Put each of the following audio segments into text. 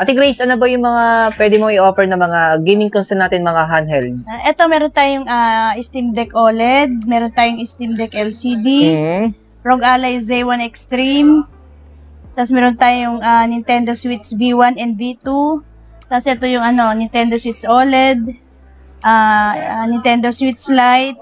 Ate Grace, ano ba yung mga pwede mo i-offer na mga gaming console natin, mga handheld? Ito, meron tayong Steam Deck OLED, meron tayong Steam Deck LCD, ROG Ally Z1 Extreme, tapos meron tayong Nintendo Switch V1 and V2, tapos ito yung Nintendo Switch OLED, Nintendo Switch Lite,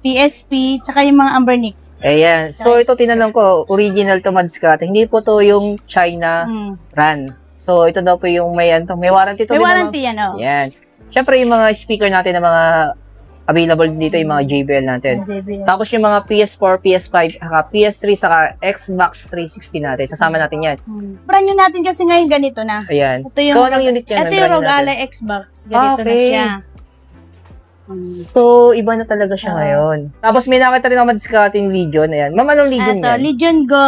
PSP, tsaka yung mga Ambernic. Ayan. So, ito tinanong ko, original to Madskat. Hindi po to yung China brand. So, ito daw po yung may warranty to. May warranty yan, Yan. Siyempre, yung mga speaker natin na mga available dito, yung mga JBL natin. Tapos yung mga PS4, PS5, PS3, saka Xbox 360 natin. Sasama natin yan. Brand new natin kasi ngayon ganito na. Ayan. Ito yung, so, anong unit yan? Ito yung ROG Ally Xbox. Ganito na siya. So, iba na talaga siya ngayon. Tapos may nakita rin ako madiskating Legion. Ayan. Ma'am, anong Legion yan? Legion Go,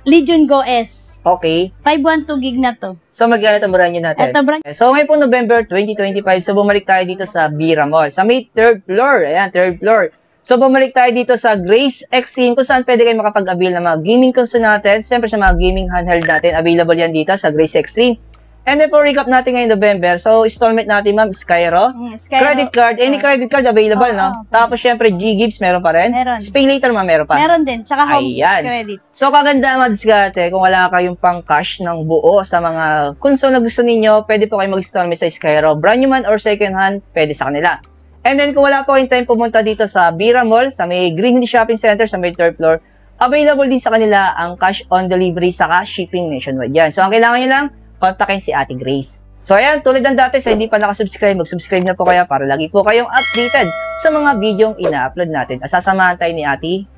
Legion Go S. Okay. 512 gig na to. So, magkano itong brand nyo natin? Ito brand. So, ngayon po November 2025, so bumalik tayo dito sa Bira Mall. Sa may 3rd floor. Ayan, 3rd floor. So, bumalik tayo dito sa Grace Extreme kung saan pwede kayo makapag-avail ng mga gaming console natin. Siyempre sa mga gaming handheld natin, available yan dito sa Grace Extreme. And then, for recap natin ngayon November, so, installment natin, ma'am, Skyro. Credit card, any credit card available, no? Tapos, syempre, G-Gibbs, meron pa rin. Meron. Pay later, ma'am, meron pa. Meron din, tsaka home credit. So, kaganda, Madskate, kung wala kayong pang-cash ng buo sa mga console na gusto ninyo, pwede po kayo mag-installment sa Skyro. Brand new man or second hand, pwede sa kanila. And then, kung wala po kayong time pumunta dito sa Bira Mall, sa may Green Hills Shopping Center, sa may 3rd floor, available din sa kanila ang cash on delivery saka shipping nationwide yan. So, ang kailangan nyo lang, kontakin si Ate Grace. So ayan, tulad ng dati, sa hindi pa nakasubscribe, mag-subscribe na po kayo para lagi po kayong updated sa mga videong ina-upload natin. At sasamahan tayo ni Ate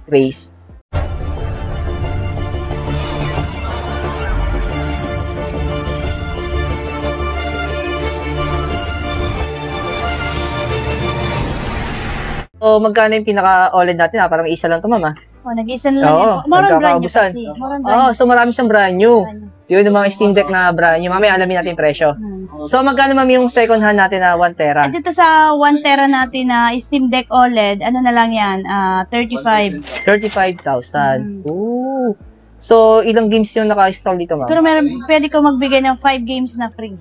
Grace. So magkano yung pinaka-OLED natin? Parang isa lang ito, ma'am. Nag-isa lang yan. Moron brand new kasi. So marami siyang brand new. Yun yung mga Steam Deck na brand new. Mamaya alamin natin yung presyo. So magkano ma'am yung second hand natin na 1 tera? Dito sa 1 tera natin na Steam Deck OLED, ano na lang yan? 35. 35,000. Ooh. So ilang games yung naka-install dito, ma'am? Siguro pwede ko magbigay ng 5 games na free.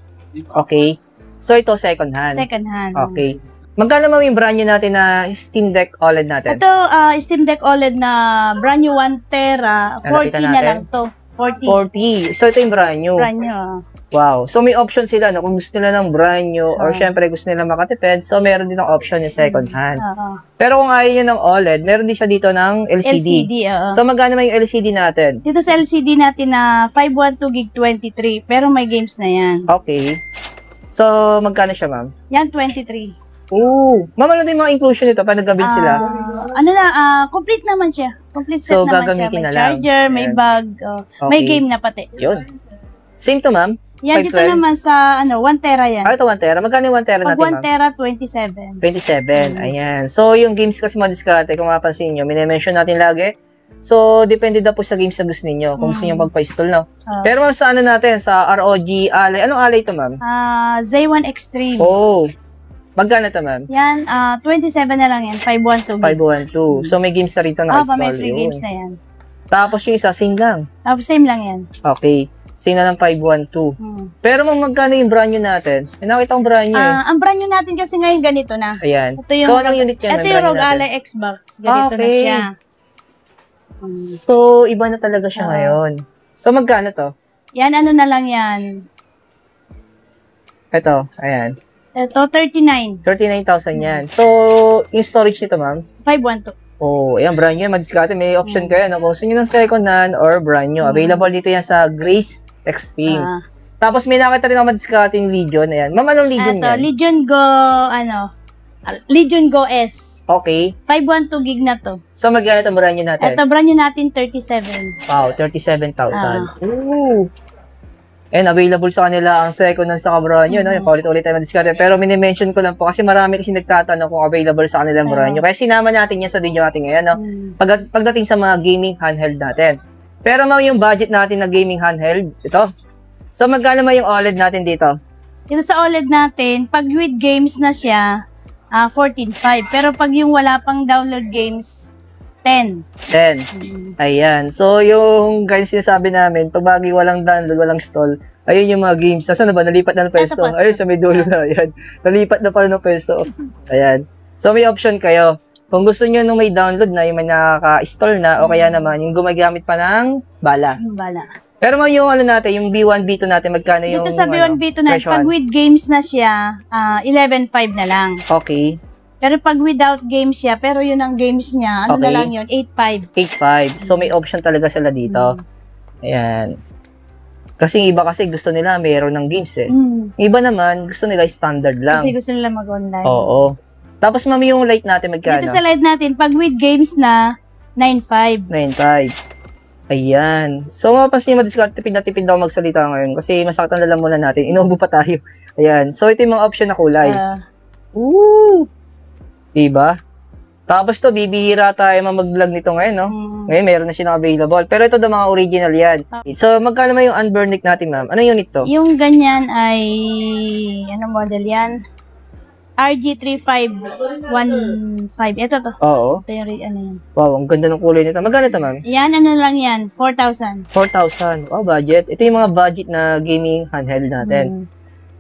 Okay. So ito second hand? Second hand. Okay. Magkano ma'am yung brand new natin na Steam Deck OLED natin? Ito, Steam Deck OLED na brand new 1 tera, 40 na lang to. 40. So ito yung brand new. Brand new. Wow. So may option sila, no? Kung gusto nila ng brand new or syempre gusto nila makatipid, so meron din ng option yung second hand. Pero kung ayaw nyo ng OLED, meron din siya dito ng LCD. So magkano man yung LCD natin? Dito sa LCD natin na 512 gig 23, pero may games na yan. Okay. So magkano siya, ma'am? Yan, 23. Ooh. Ma'am, ano din mga inclusion nito pag nag-avail sila? Complete naman siya. Complete set so, naman siya. May charger, may bag, may game na pati. Yun. Same to, ma'am? Yan, dito naman sa 1 tera yan. Ito 1 tera. Magkano yung 1 tera natin, ma'am? 1 tera, 27. 27. Ayan. So, yung games kasi madiskarte, kung mapansin nyo, minimension natin lagi. So, depende na po sa games na gusto ninyo. Kung gusto nyo magpa-install, no? Pero ma'am, sa natin? Sa ROG Ally. Anong Ally ito, ma'am? Z1 Extreme. Oh. Magkano ito, ma'am? Yan, 27 na lang yan. 512. 512. So, may games na rito na-install. May free games na yan. Tapos yung isa, same lang. Same lang yan. Okay. Same na lang 512. Pero magkano yung brand new natin? Nakita kong brand new ang brand new natin kasi ngayon ganito na. Ayan. Ito yung, so, anong unit yan? Ito yung ROG Ally Xbox. Ganito na siya. So, iba na talaga siya ngayon. So, magkano to? Yan, ano na lang yan. Ito, ayan. Ito, 39. 39,000 yan. So, yung storage nito, ma'am? 512. Oh, ayan, brand new. Madiskarte, may option kayo. No? Kung gusto nyo ng second hand or brand new. Available dito yan sa Grace Extreme. Tapos, may nakita rin ako madiskarte yung Legion. Ayan. Ma'am, anong Legion yan? Legion Go, Legion Go S. Okay. 512 gig na to. So, magkano itong brand new natin? Ito, brand new natin, 37. Wow, 37,000. Ooh. And available sa kanila ang second hand sa brand new, no? Yung paulit-ulit tayo madiskarte. Pero mini-mention ko lang po kasi marami kasi nagtatanong kung available sa kanila ang brand new. Kaya sinama natin yan sa video natin ngayon, no? Pagdating sa mga gaming handheld natin. Pero yung budget natin na gaming handheld, ito. So magkano yung OLED natin dito? Dito sa OLED natin, pag with games na siya, 14.5. Pero pag yung wala pang download games, 10. 10. Ayan. So, yung guys sinasabi namin, pag bagay walang download, walang install, ayun yung mga games. Nasaan na ba? Nalipat na ng pwesto. Ayun, sa may dulo na. Ayan. Nalipat na pala ng pwesto. Ayan. So, may option kayo. Kung gusto nyo nung may download na, yung may nakaka-install na, o kaya naman, yung gumagamit pa ng bala. Bala. Pero yung ano natin, yung B1, B2 natin, magkano yung Dito sa B1, B2 na, presyo? pag with games na siya, 11.5 na lang. Okay. Pero pag without games siya, pero yun ang games niya, ano Okay. na lang yun, 8.5. 8.5. So, may option talaga sila dito. Ayan. Kasi yung iba kasi gusto nila mayroon ng games eh. Yung iba naman, gusto nila standard lang. Kasi gusto nila mag-online. Oo. Tapos, mami, yung light natin, magkano? Dito sa live natin, pag with games na, 9.5. 9.5. Ayan. So, mapapansin nyo, madiscard, tipid ako magsalita ngayon kasi masakit ang lalamunan natin. Inuubo pa tayo. Ayan. So, ito yung mga option na kulay. Woo! Diba? Tapos to, bibihira tayo mag-vlog nito ngayon, no? Ngayon, meron na siya available. Pero ito daw mga original yan. So, magkano ba yung unburnick natin, ma'am? Anong unit to? Yung ganyan ay, ano model yan? RG3515. Ito to. Oo. Ito yung, ano yan. Wow, ang ganda ng kulay nito. Magkano ito, ma'am? Yan, ano lang yan? 4,000. 4,000. Wow, budget. Ito yung mga budget na gaming handheld natin.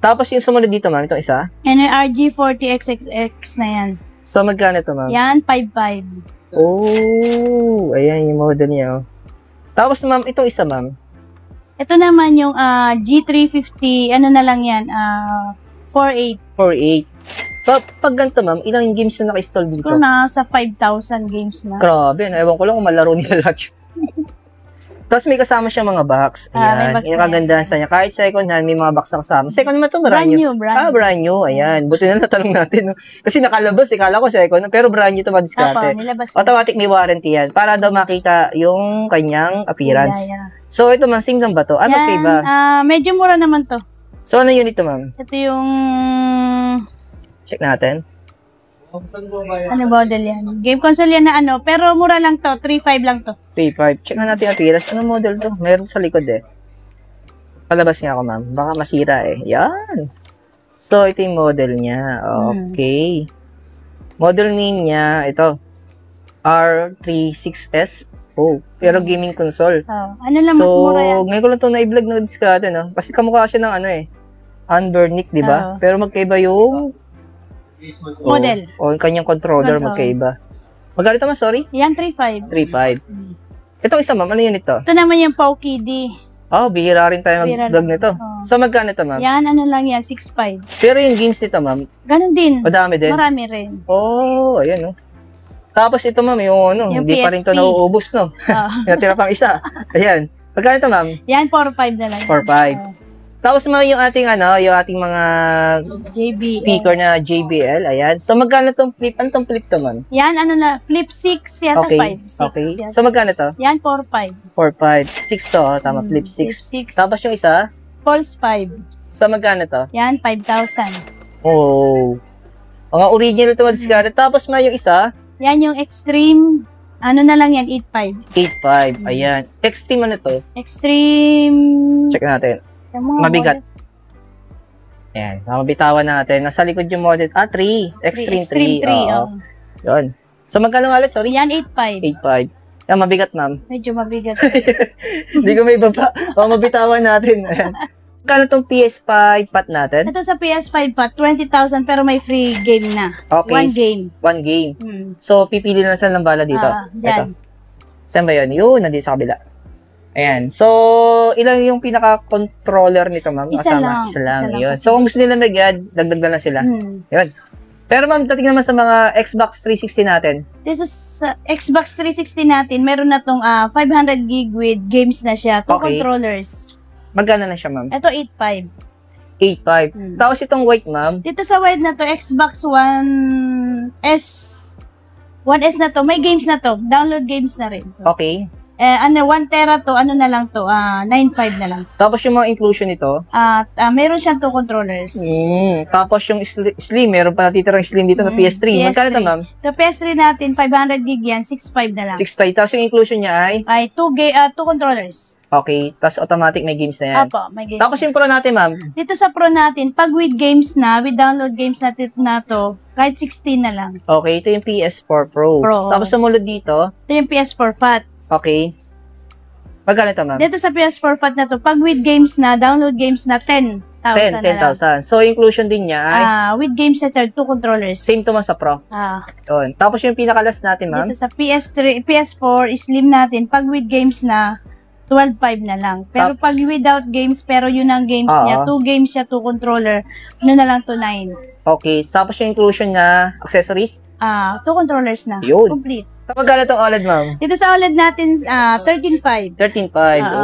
Tapos yung sumunod dito, ma'am, itong isa? Ano yung RG40XXX na yan? So, magkano ito, ma'am? Yan, 5.5. Oh, ayan yung model niya. Oh. Tapos, ma'am, itong isa, ma'am? Ito naman yung G350, ano na lang yan? 4.8. 4.8. Pag ganito, ma'am, ilang games na naka-install dito? Kung nasa 5,000 games na. Grabe, ewan ko lang kung malaro nila lahat yun. Tapos may kasama siyang mga box. Ayan. Box yung kagandahan sa niya. Kahit second hand, may mga box na kasama. Second naman ito, brand new. Brand new. Ayan. Buti na natanong natin. No? Kasi nakalabas, kala ko second. Pero brand new ito madiskarte. Automatic may warranty yan. Para daw makita yung kanyang appearance. So, ito man, same lang ba ito? Ano kayo ba? Medyo mura naman to. So, ano yun ito, ma'am? Ito yung... Check natin. Ano model yan? Game console yan na ano, pero mura lang to, 3.5 lang to. 3.5. Check na natin ang appearance. Ano model to? Meron sa likod eh. Palabas nga ako, ma'am. Baka masira eh. Yan. So, ito yung model niya. Okay. Model name niya, ito. R36S. Oh, pero gaming console. Ano lang, mas mura yan. So, ngayon ko lang ito na-vlog na diskarte, no? Kasi kamukha siya ng ano eh. Unburnick, di ba? Pero magkaiba yung model. O yung kanyang controller magkaiba. Magkano ito, sorry? Yan, 3.5. 3.5. Itong isa, ma'am, ano yun ito? Ito naman yung Pau-Kiddy. Oh, bihira rin tayo mag-vlog nito. So, magkano ito, ma'am? Yan, ano lang yan, 6.5. Pero yung games nito, ma'am? Ganun din. Madami din? Marami rin. Oh, ayan, no? Tapos ito, ma'am, yung ano, yung hindi PSP. pa rin ito nauubos, no? Natira pang isa. Ayan. Magkano ito, ma'am? Yan, 4.5 na lang. 4.5. Tapos mga yung ating ano, yung ating mga JBL. speaker na JBL, ayan. So magkano tong flip? Ano tong flip to, ma'am? Yan, ano na, flip 6 yata, Okay. 5. 6 Okay. yata. So magkano to? Yan, 4.5. 4.5. 6 to, tama, flip 6. 6. Tapos yung isa? Pulse 5. So magkano to? Yan, 5,000. Oh. Mga original to discarded. Tapos may yung isa? Yan yung Extreme, ano na lang yan, 8.5. 8.5. Ayan. Extreme ano to? Extreme... Check natin. Mabigat. Ayan. Mabitawan natin. Nasa likod yung model. 3. Extreme 3. Oo. Yun. So, magkano ulit? Sorry? Yan, 8.5. 8.5. Yan, mabigat, ma'am. Medyo mabigat. Hindi ko may baba. Mabitawan natin. Ayan. Magkano itong PS5 pat natin? Ito sa PS5 pat, 20,000 pero may free game na. Okay. 1 game. 1 game. So, pipili na saan ng bala dito? Ito. Saan ba yun? Yun, nandito sa kabila. Ayan. So, ilang yung pinaka-controller nito, ma'am? Isa lang. Isa lang. Yun. So, kung gusto nila mag-add, dagdag na lang sila. Yun. Pero ma'am, dating naman sa mga Xbox 360 natin. This is Xbox 360 natin, meron na tong 500 gig with games na siya. 2 controllers. Magkano na siya, ma'am? Ito, 8.5. 8.5. Tapos itong white, ma'am? Dito sa white na to, Xbox One S. 1S na to, may games na to. Download games na rin. Okay. 1 tera to, ano na lang to, 9.5 na lang. Tapos yung mga inclusion nito? Meron siyang 2 controllers. Tapos yung slim, meron pa natitirang slim dito na PS3. Magkano ito, ma'am? Ito PS3 natin, 500 gig yan, 6.5 na lang. 6.5. Tapos yung inclusion niya ay? 2 controllers. Okay. Tapos automatic may games na yan. Apo, may games. Tapos yung Pro natin, ma'am? Dito sa Pro natin, pag with games na, with download games natin na to, kahit 16 na lang. Okay. Ito yung PS4 Pro. Tapos sumunod dito? Ito yung PS4 Fat. Okay. Magkano ito, ma'am? Dito sa PS4 Fat na to, pag with games na, download games na, 10,000 na lang. 10,000. So, inclusion din niya ay? With games na 2 controllers. Same to man sa Pro. Yun. Tapos yung pinakalas natin, ma'am? Dito sa PS4, slim natin, pag with games na, 12.5 na lang. Pero pag without games, pero yun ang games niya, 2 games siya, 2 controller, ano na lang to 9. Okay. Tapos yung inclusion na accessories? 2 controllers na. Yun. Complete. Magkano itong OLED, ma'am? Dito sa OLED natin, 13.5. 13.5.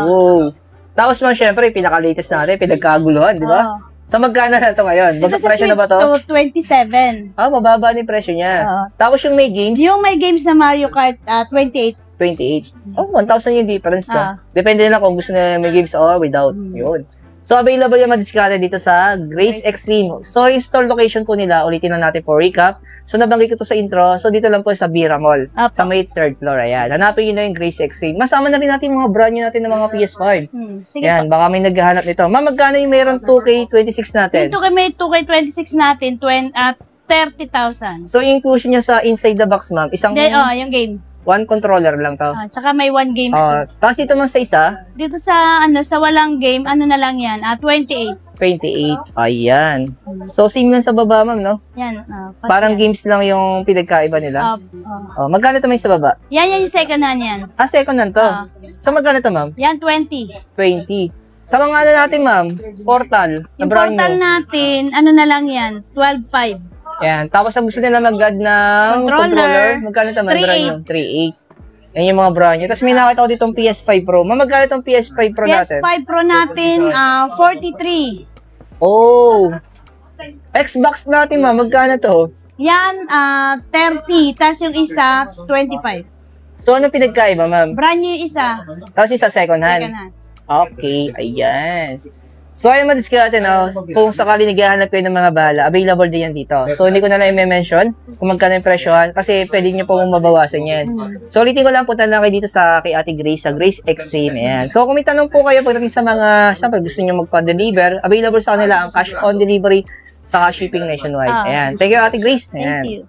Wow. Tapos, ma'am, syempre, pinaka-latest natin, pinagkaguluhan, di ba? So, magkano na ito ngayon? Dito sa Presyo na ba Switch to? 27. Mababa din presyo niya. Tapos yung may games? Yung may games na Mario Kart, 28. 28. 1,000 yung difference to. Depende na kung gusto nila may games or without. Yun. So, available yung madiskarte dito sa Grace Extreme. So, yung store location po nila, ulitin na natin for recap. So, nabanggit ko to sa intro. So, dito lang po sa Bira Mall. Sa may 3rd floor. Ayan. Hanapin nyo na yung Grace Extreme. Masama na rin natin yung mga brand new natin ng mga PS5. Sige Ayan. Baka may naghahanap nito. Ma'am, magkano yung meron 2K26 natin? Dito may 2K26 natin, 30,000. So, yung inclusion niya sa inside the box, ma'am, isang yung game. 1 controller lang to. Tsaka may 1 game. Tapos dito ma'am sa isa? Dito sa sa walang game, ano na lang yan, 28. 28. Ayan. So, same lang sa baba, ma'am, no? Yan. Parang games lang yung pinagkaiba nila. Magkano ito may sa baba? Yan yung second hand yan. Second hand to. So, magkano ito, ma'am? Yan, 20. 20. Sa mga ano natin, ma'am? Portal. Yung portal natin, ano na lang yan, 12.5. Yan. Tapos, ang gusto nila mag-add ng controller. Magkano ito, ma'am? 3.8. Yan yung mga brand new. Tapos may nakita ko ditong PS5 Pro. Magkano itong PS5 Pro natin? PS5 Pro natin, 43. Oh! Xbox natin, ma'am. Magkano to? Yan, 30. Tapos yung isa, 25. So, ano pinagkaiba, ma'am? Brand new isa. Tapos isa second hand? Second hand. Okay, ayan. So, ayun madiskarte, no? Kung sakali naghahanap kayo ng mga bala, available din yan dito. So, hindi ko na lang i-mention kung magkano yung presyohan kasi pwede nyo po mabawasan yan. So, ulitin ko lang, punta lang kayo dito sa kay Ate Grace, sa Grace Extreme. Ayan. So, kung may tanong po kayo pagdating sa mga, siyempre gusto nyo magpa-deliver, available sa kanila ang cash on delivery sa shipping nationwide. Ayan. Thank you, Ate Grace. Ayan. Thank you.